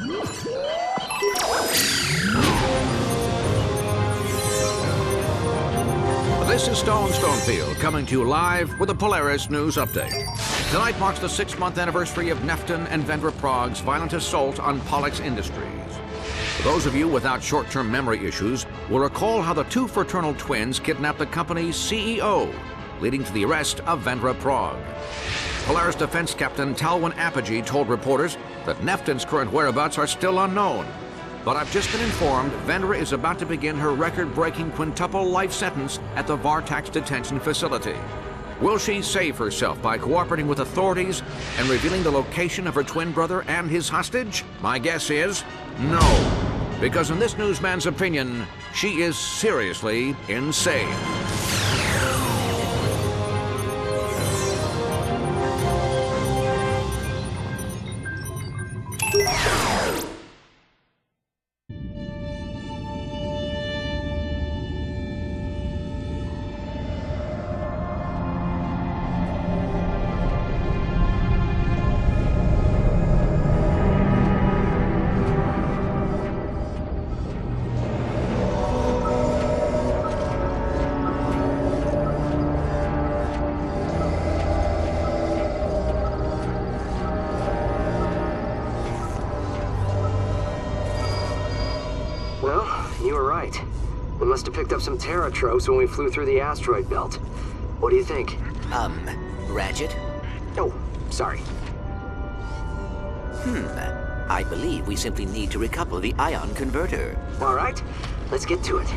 This is Stonefield, coming to you live with a Polaris News Update. Tonight marks the 6-month anniversary of Nefton and Vendra Prague's violent assault on Pollux Industries. For those of you without short-term memory issues will recall how the two fraternal twins kidnapped the company's CEO, leading to the arrest of Vendra Prague. Polaris Defense Captain Talwin Apogee told reporters that Nefton's current whereabouts are still unknown. But I've just been informed Vendra is about to begin her record-breaking quintuple life sentence at the Vartax detention facility. Will she save herself by cooperating with authorities and revealing the location of her twin brother and his hostage? My guess is no. Because in this newsman's opinion, she is seriously insane. Well, you were right. We must have picked up some Terra tropes when we flew through the asteroid belt. What do you think? Ratchet? Oh, sorry. I believe we simply need to recouple the ion converter. All right, let's get to it.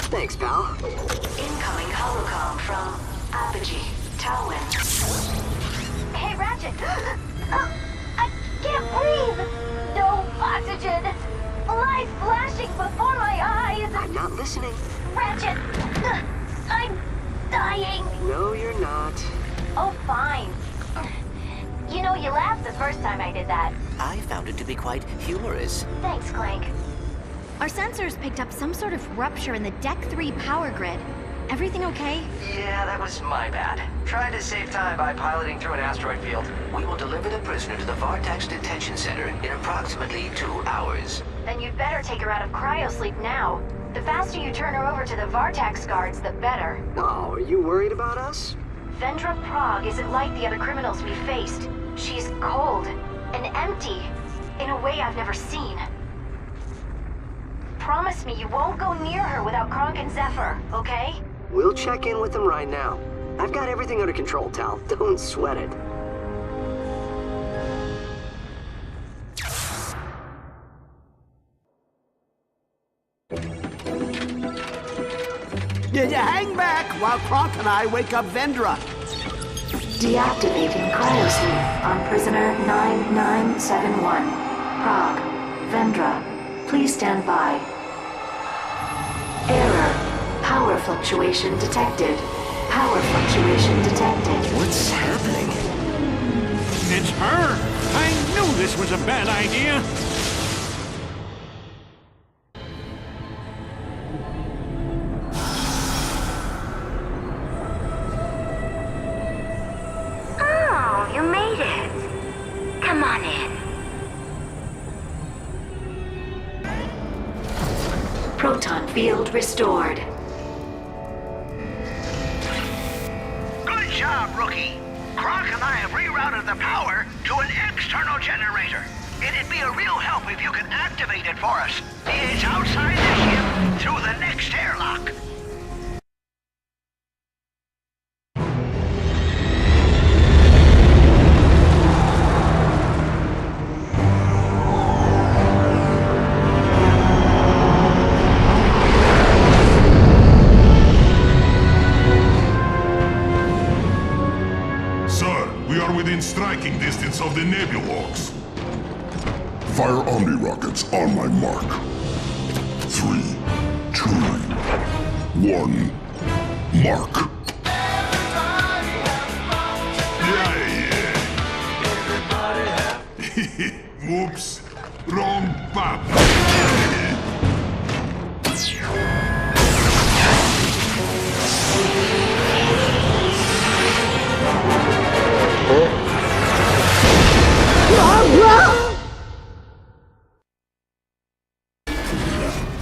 Thanks, pal. Incoming holocom from Apogee, Talwin. Hey, Ratchet! I can't breathe! No oxygen! Light flashing before my eyes! I'm not listening. Ratchet! I'm dying! No, you're not. Oh, fine. You know, you laughed the first time I did that. I found it to be quite humorous. Thanks, Clank. Our sensors picked up some sort of rupture in the Deck 3 power grid. Everything okay? Yeah, that was my bad. Tried to save time by piloting through an asteroid field. We will deliver the prisoner to the Vartax detention center in approximately 2 hours. Then you'd better take her out of cryosleep now. The faster you turn her over to the Vartax guards, the better. Oh, are you worried about us? Vendra Prague isn't like the other criminals we faced. She's cold and empty in a way I've never seen. Promise me you won't go near her without Clank and Zephyr, okay? We'll check in with them right now. I've got everything under control, Tal. Don't sweat it. Hang back while Clank and I wake up Vendra. Deactivating cryosleep on prisoner 9971. Prague. Vendra. Please stand by. Error. Power fluctuation detected. Power fluctuation detected. What's happening? It's her! I knew this was a bad idea! Oh, you made it. Come on in. Proton field restored. Good job, rookie. Clank and I have rerouted the power to an external generator. It'd be a real help if you could activate it for us. It's outside the ship through the next airlock. Within striking distance of the Nebulorks. Fire Omni rockets on my mark. 3, 2, 1, mark. Yeah. Oops. Wrong button.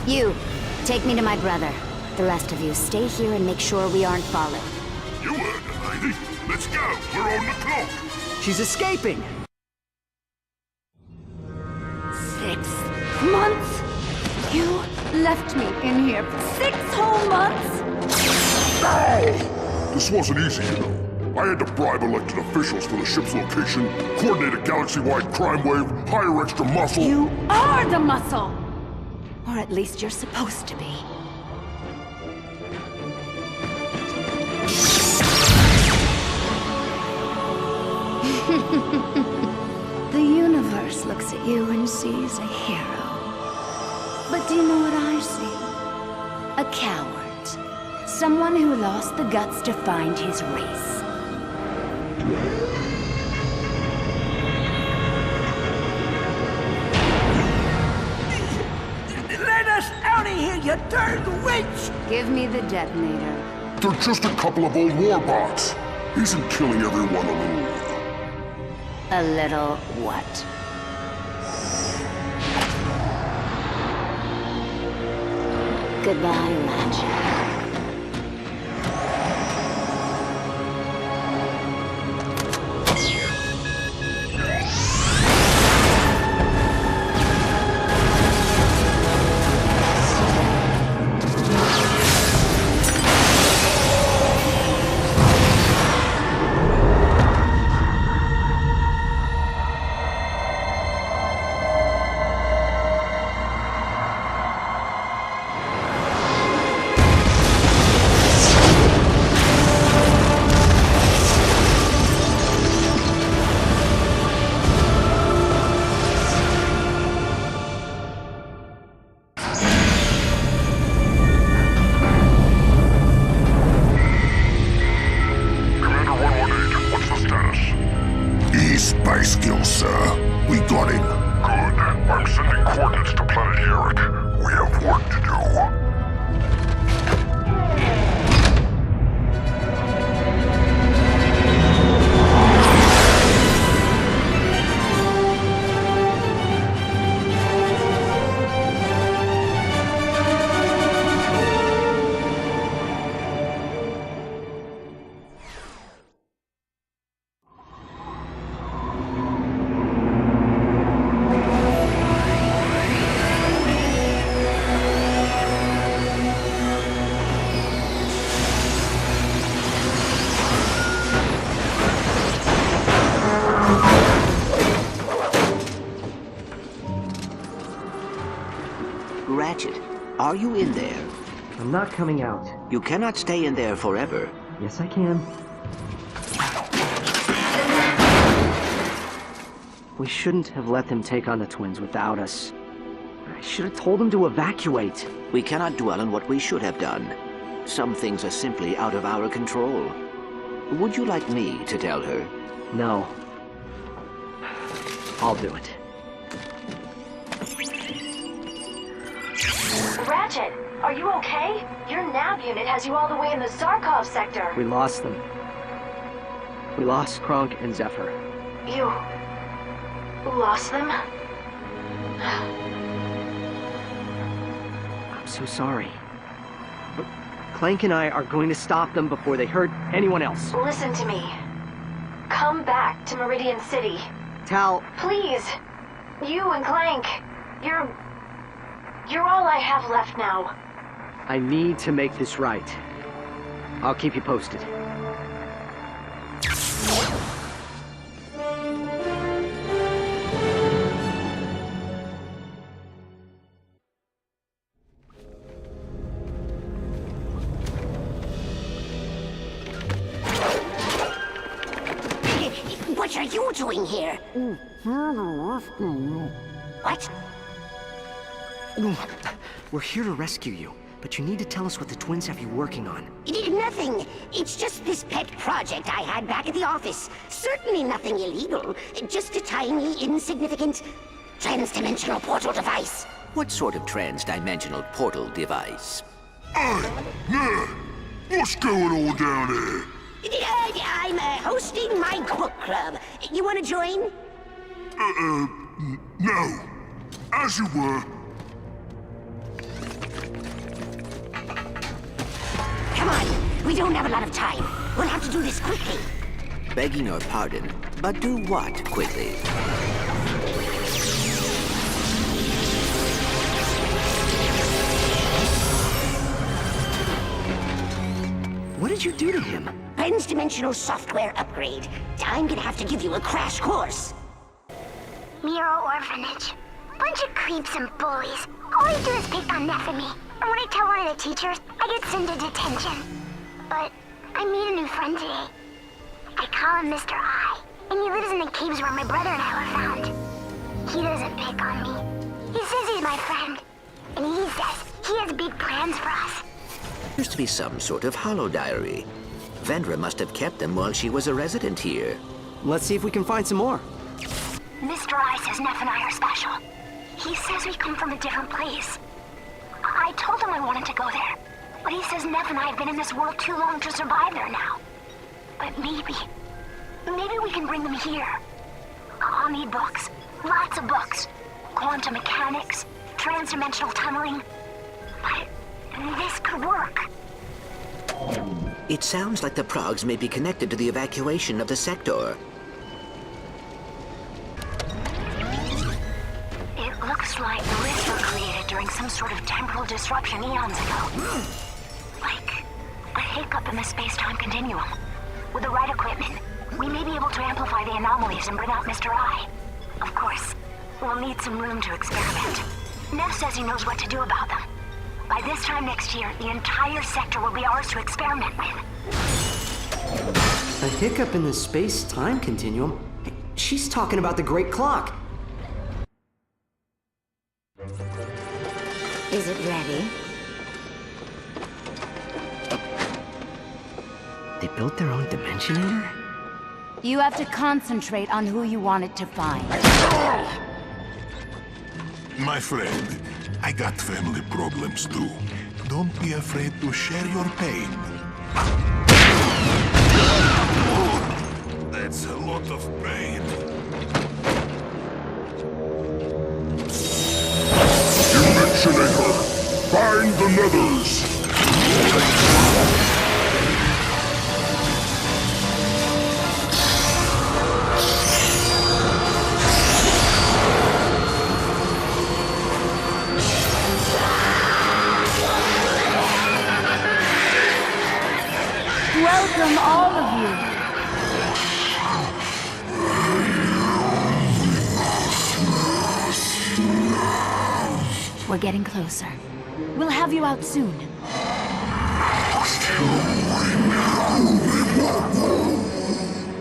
You, take me to my brother. The rest of you, stay here and make sure we aren't followed. You heard it, lady. Let's go. We're on the clock. She's escaping! 6 months? You left me in here for 6 whole months? No! This wasn't easy, you know. I had to bribe elected officials for the ship's location, coordinate a galaxy-wide crime wave, hire extra muscle. You are the muscle! Or at least you're supposed to be. The universe looks at you and sees a hero. But do you know what I see? A coward. Someone who lost the guts to find his race. Let us out of here, you darn witch! Give me the detonator. They're just a couple of old warbots. Isn't killing everyone a little... A little what? Goodbye, Ratchet. Ratchet, are you in there? I'm not coming out. You cannot stay in there forever. Yes, I can. We shouldn't have let them take on the twins without us. I should have told them to evacuate. We cannot dwell on what we should have done. Some things are simply out of our control. Would you like me to tell her? No. I'll do it. Ratchet, are you okay? Your nav unit has you all the way in the Zarkov sector. We lost them. We lost Clank and Zephyr. You... lost them? I'm so sorry. But Clank and I are going to stop them before they hurt anyone else. Listen to me. Come back to Meridian City. Tal... Please. You and Clank. You're all I have left now. I need to make this right. I'll keep you posted. What are you doing here? What? We're here to rescue you, but you need to tell us what the twins have you working on. Nothing. It's just this pet project I had back at the office. Certainly nothing illegal. Just a tiny, insignificant, trans-dimensional portal device. What sort of trans-dimensional portal device? There! What's going on down there? I'm hosting my book club. You want to join? No. As you were. We don't have a lot of time. We'll have to do this quickly. Begging your pardon, but do what quickly? What did you do to him? Transdimensional software upgrade. I'm gonna have to give you a crash course. Miro Orphanage. Bunch of creeps and bullies. All they do is pick on Neff and me. And when I tell one of the teachers, I get sent to detention. But I made a new friend today. I call him Mr. I. And he lives in the caves where my brother and I were found. He doesn't pick on me. He says he's my friend. And he says he has big plans for us. Used to be some sort of hollow diary. Vendra must have kept them while she was a resident here. Let's see if we can find some more. Mr. I says Neff and I are special. He says we come from a different place. I told him I wanted to go there. But he says Neff and I have been in this world too long to survive there now. But maybe we can bring them here. I'll need books. Lots of books. Quantum mechanics, transdimensional tunneling. But this could work. It sounds like the Progs may be connected to the evacuation of the sector. It looks like the rifts were created during some sort of temporal disruption eons ago. Like a hiccup in the space-time continuum. With the right equipment, we may be able to amplify the anomalies and bring out Mr. I. Of course, we'll need some room to experiment. Neff says he knows what to do about them. By this time next year, the entire sector will be ours to experiment with. A hiccup in the space-time continuum? Hey, she's talking about the Great Clock. Is it ready? They built their own dimensionator? You have to concentrate on who you want it to find. My friend, I got family problems too. Don't be afraid to share your pain. That's a lot of pain. Dimensionator! Find the nethers! Welcome, all of you. We're getting closer. We'll have you out soon.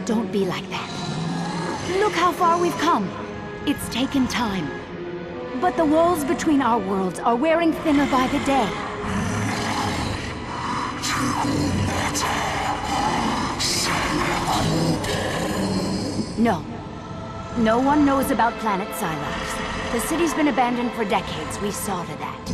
Don't be like that. Look how far we've come. It's taken time. But the walls between our worlds are wearing thinner by the day. No. No one knows about Planet Silox. The city's been abandoned for decades. We saw to that.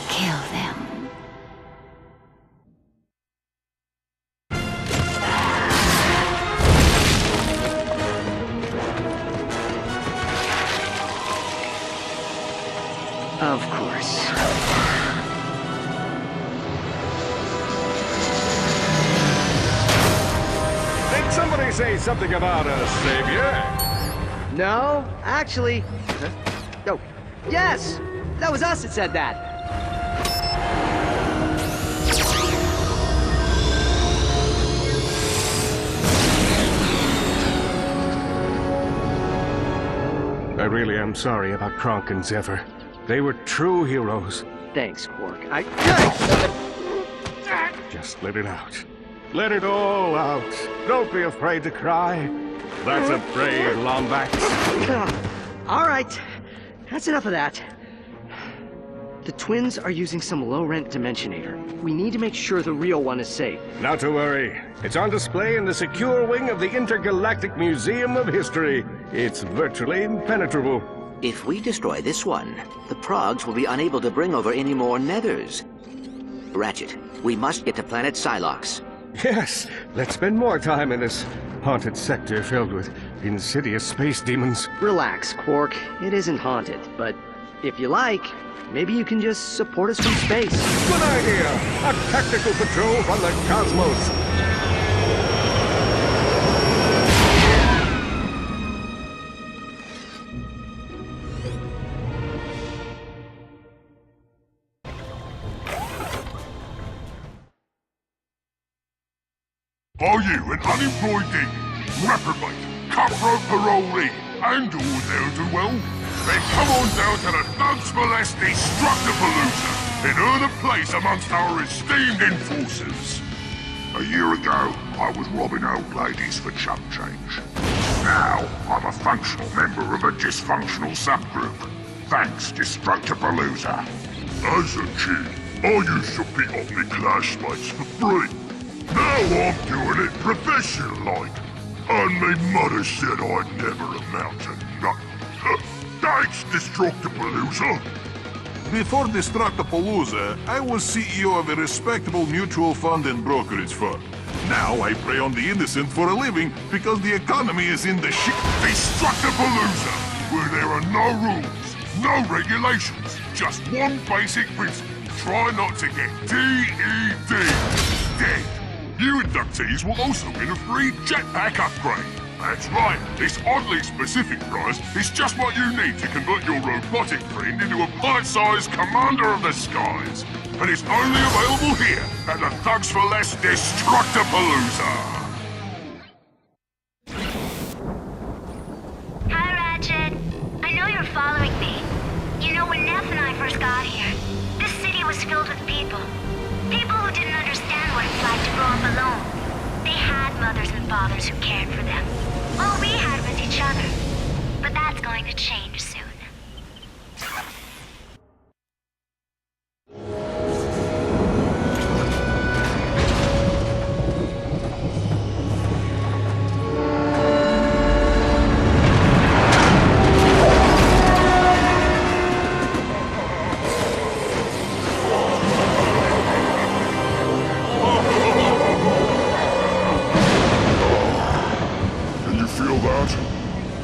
Kill them. Of course. Did somebody say something about a savior? No, actually... Oh, yes! That was us that said that. I really am sorry about Clank and Zephyr. They were true heroes. Thanks, Quark. Just let it out. Let it all out. Don't be afraid to cry. That's a brave Lombax. All right. That's enough of that. The twins are using some low-rent dimensionator. We need to make sure the real one is safe. Not to worry. It's on display in the secure wing of the Intergalactic Museum of History. It's virtually impenetrable. If we destroy this one, the Progs will be unable to bring over any more nethers. Ratchet, we must get to planet Silox. Yes, let's spend more time in this haunted sector filled with insidious space demons. Relax, Quark. It isn't haunted, but if you like, maybe you can just support us from space. Good idea! A tactical patrol from the cosmos! Are you an unemployed demon, reprobate, cutthroat parolee, and all ne'er-do-well? Then come on down to the Thugs for Less Destructipalooza and earn a place amongst our esteemed enforcers. A year ago, I was robbing old ladies for chump change. Now, I'm a functional member of a dysfunctional subgroup. Thanks, Destructipalooza. As a kid, I used to pick up my classmates for free. Now I'm doing it professional-like. And me mother said I'd never amount to nothing. Thanks, Destructipalooza. Before Destructipalooza, I was CEO of a respectable mutual fund and brokerage firm. Now I prey on the innocent for a living because the economy is in the shit. Destructipalooza, where there are no rules, no regulations, just one basic principle. Try not to get DED. Dead. New inductees will also win a free jetpack upgrade. That's right, this oddly specific prize is just what you need to convert your robotic friend into a bite-sized commander of the skies. And it's only available here at the Thugs for Less Destructipalooza. Hi, Ratchet. I know you're following me. You know, when Neff and I first got here, this city was filled with people. People who didn't understand what it's like to grow up alone. They had mothers and fathers who cared for them. All we had was each other. But that's going to change soon.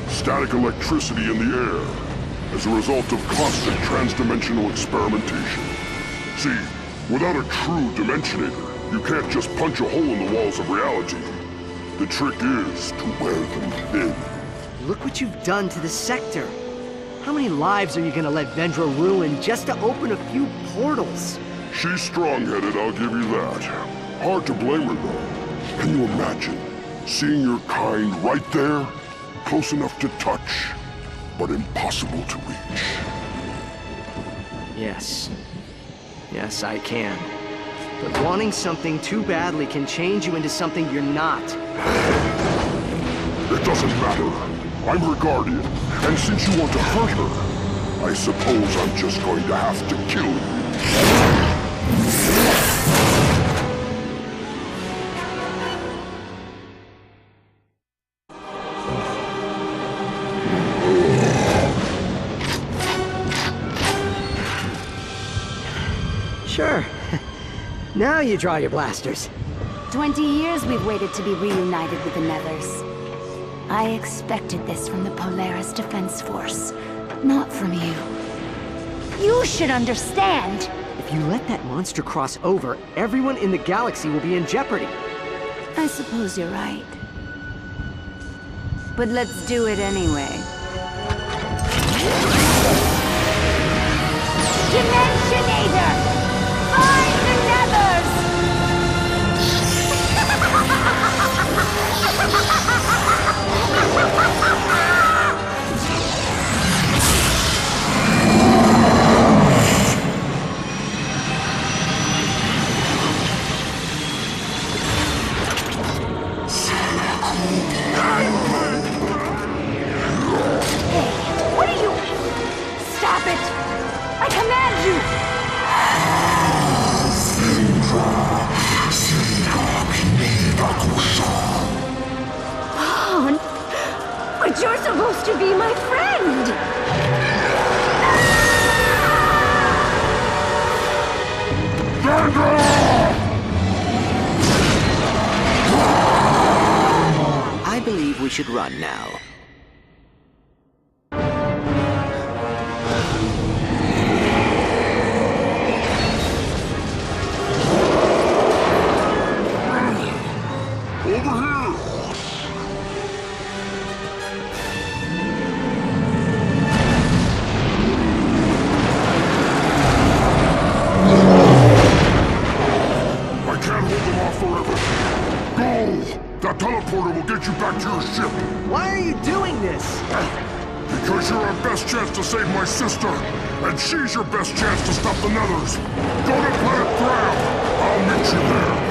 Static electricity in the air as a result of constant transdimensional experimentation. See, without a true Dimensionator, you can't just punch a hole in the walls of reality. The trick is to wear them thin. Look what you've done to the sector. How many lives are you gonna let Vendra ruin just to open a few portals? She's strong-headed, I'll give you that. Hard to blame her, though. Can you imagine seeing your kind right there? Close enough to touch, but impossible to reach. Yes. Yes, I can. But wanting something too badly can change you into something you're not. It doesn't matter. I'm her guardian, and since you want to hurt her, I suppose I'm just going to have to kill you. Sure. Now you draw your blasters. 20 years we've waited to be reunited with the Nethers. I expected this from the Polaris Defense Force, not from you. You should understand! If you let that monster cross over, everyone in the galaxy will be in jeopardy. I suppose you're right. But let's do it anyway. Dimensionator! Find the Nethers! What are you? Stop it! I command you! Oh, but you're supposed to be my friend! I should run now. That teleporter will get you back to your ship. Why are you doing this? Because you're our best chance to save my sister. And she's your best chance to stop the Nethers. Go to Planet Graham. I'll meet you there.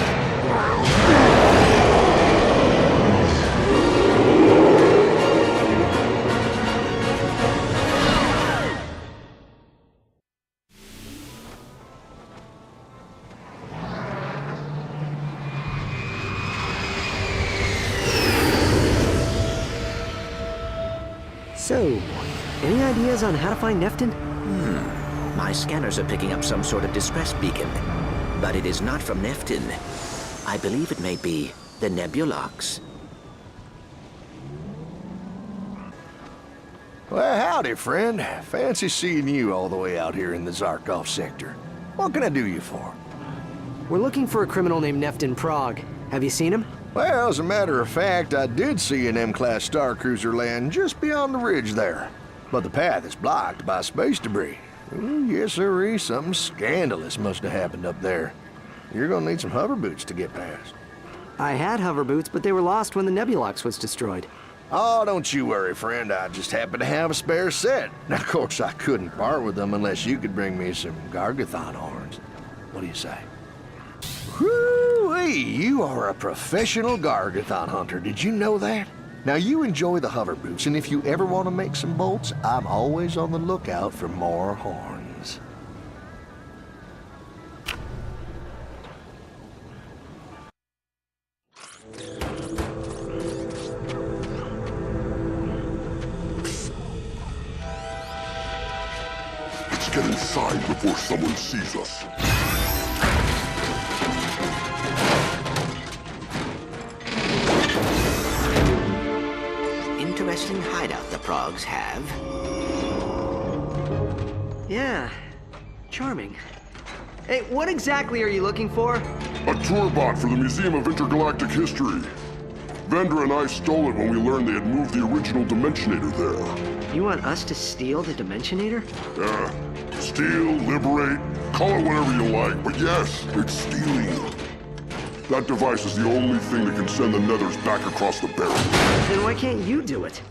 So, any ideas on how to find Neftin? My scanners are picking up some sort of distress beacon, but it is not from Neftin. I believe it may be the Nebulox. Well, howdy, friend. Fancy seeing you all the way out here in the Zarkov sector. What can I do you for? We're looking for a criminal named Neftin Prague. Have you seen him? Well, as a matter of fact, I did see an M-class starcruiser land just beyond the ridge there. But the path is blocked by space debris. Ooh, yes, sirree, something scandalous must have happened up there. You're gonna need some hover boots to get past. I had hover boots, but they were lost when the Nebulox was destroyed. Oh, don't you worry, friend. I just happen to have a spare set. Now, of course, I couldn't part with them unless you could bring me some Gargathon horns. What do you say? Whoo-wee, you are a professional Gargathon hunter. Did you know that? Now, you enjoy the hover boots, and if you ever want to make some bolts, I'm always on the lookout for more horns. Let's get inside before someone sees us. Interesting hideout the Progs have. Yeah, charming. Hey, what exactly are you looking for? A tour bot for the Museum of Intergalactic History. Vendra and I stole it when we learned they had moved the original Dimensionator there. You want us to steal the Dimensionator? Steal, liberate, call it whatever you like, but yes, it's stealing. That device is the only thing that can send the Nethers back across the barrier. Then why can't you do it?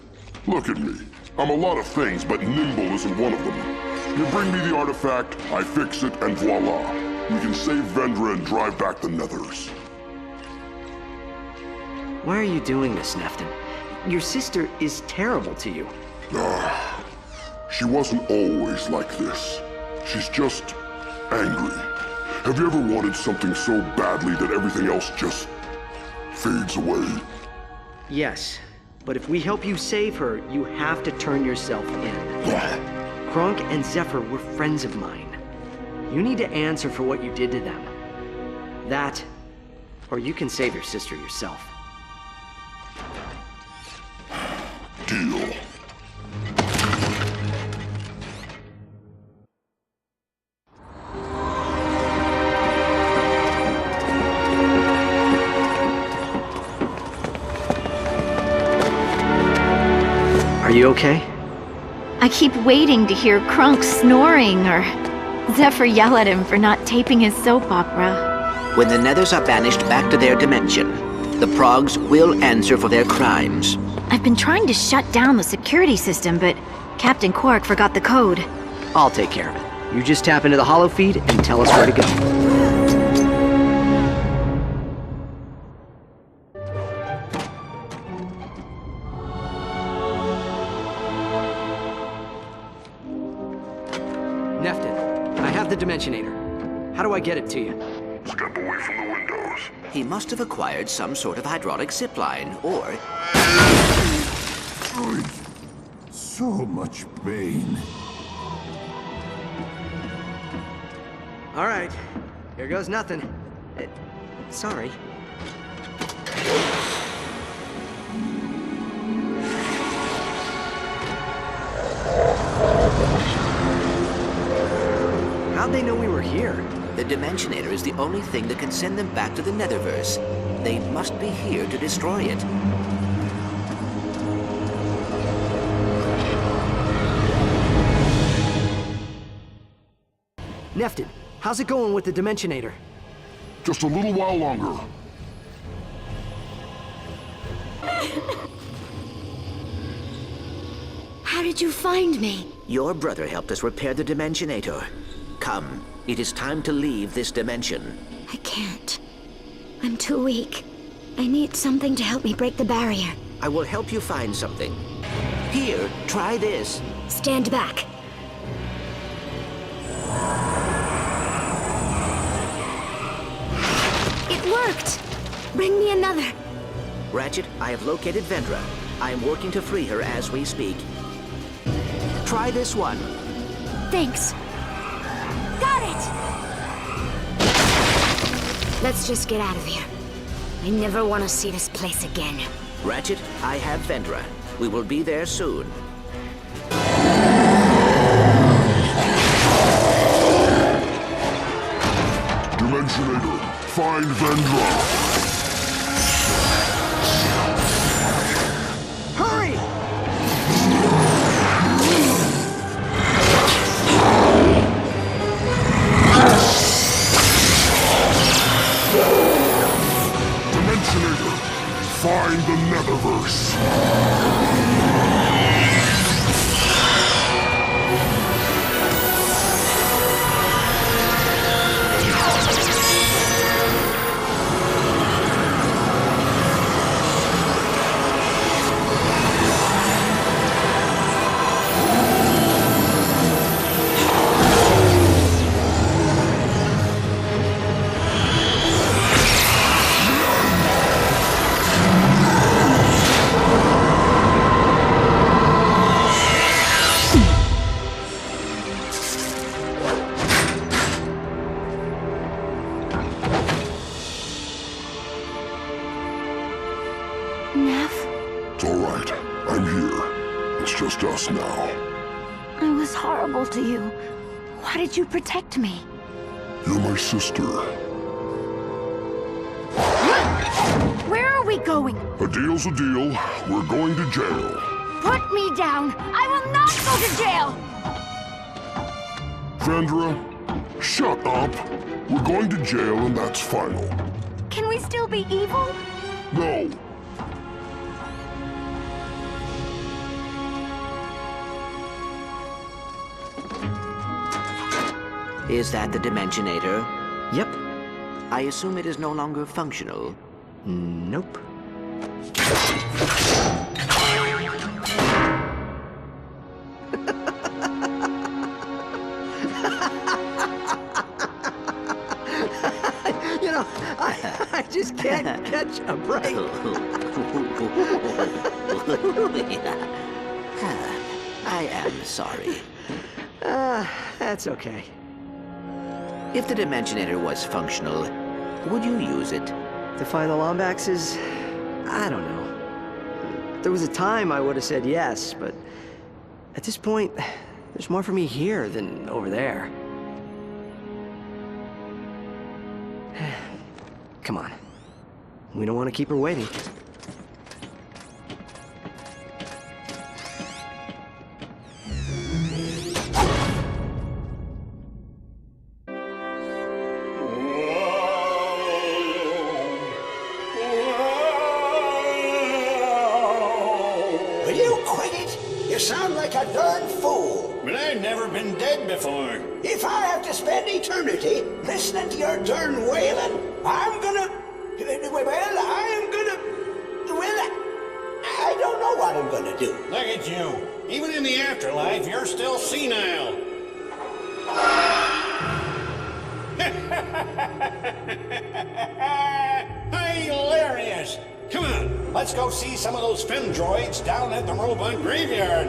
Look at me. I'm a lot of things, but nimble isn't one of them. You bring me the artifact, I fix it, and voila. We can save Vendra and drive back the Nethers. Why are you doing this, Neftin? Your sister is terrible to you. She wasn't always like this. She's just angry. Have you ever wanted something so badly that everything else just fades away? Yes, but if we help you save her, you have to turn yourself in. Kronk and Zephyr were friends of mine. You need to answer for what you did to them. That, or you can save your sister yourself. Deal. Are you okay? I keep waiting to hear Krunk snoring or Zephyr yell at him for not taping his soap opera. When the Nethers are banished back to their dimension, the Progs will answer for their crimes. I've been trying to shut down the security system, but Captain Quark forgot the code. I'll take care of it. You just tap into the holo feed and tell us where to go. Neftin, I have the Dimensionator. How do I get it to you? Step away from the windows. He must have acquired some sort of hydraulic zipline, or... So much pain. All right, here goes nothing. Sorry. How'd they know we were here? The Dimensionator is the only thing that can send them back to the Netherverse. They must be here to destroy it. Nefton, how's it going with the Dimensionator? Just a little while longer. How did you find me? Your brother helped us repair the Dimensionator. Come, it is time to leave this dimension. I can't. I'm too weak. I need something to help me break the barrier. I will help you find something. Here, try this. Stand back. It worked! Bring me another. Ratchet, I have located Vendra. I am working to free her as we speak. Try this one. Thanks. Got it! Let's just get out of here. I never want to see this place again. Ratchet, I have Vendra. We will be there soon. Dimensionator, find Vendra. Hurry! Dimensionator, find the Netherverse. It's all right. I'm here. It's just us now. I was horrible to you. Why did you protect me? You're my sister. Where are we going? A deal's a deal. We're going to jail. Put me down! I will not go to jail! Vendra, shut up. We're going to jail and that's final. Can we still be evil? No. Is that the Dimensionator? Yep. I assume it is no longer functional. Nope. You know, I just can't catch a break. I am sorry. That's okay. If the Dimensionator was functional, would you use it? To find the Lombaxes? I don't know. There was a time I would have said yes, but at this point, there's more for me here than over there. Come on. We don't want to keep her waiting. Will you quit it? You sound like a darn fool. But I've never been dead before. If I have to spend eternity listening to your darn wailing, I'm gonna... I don't know what I'm gonna do. Look at you. Even in the afterlife, you're still senile. Hilarious. Come on, let's go see some of those Fem droids down at the robot graveyard.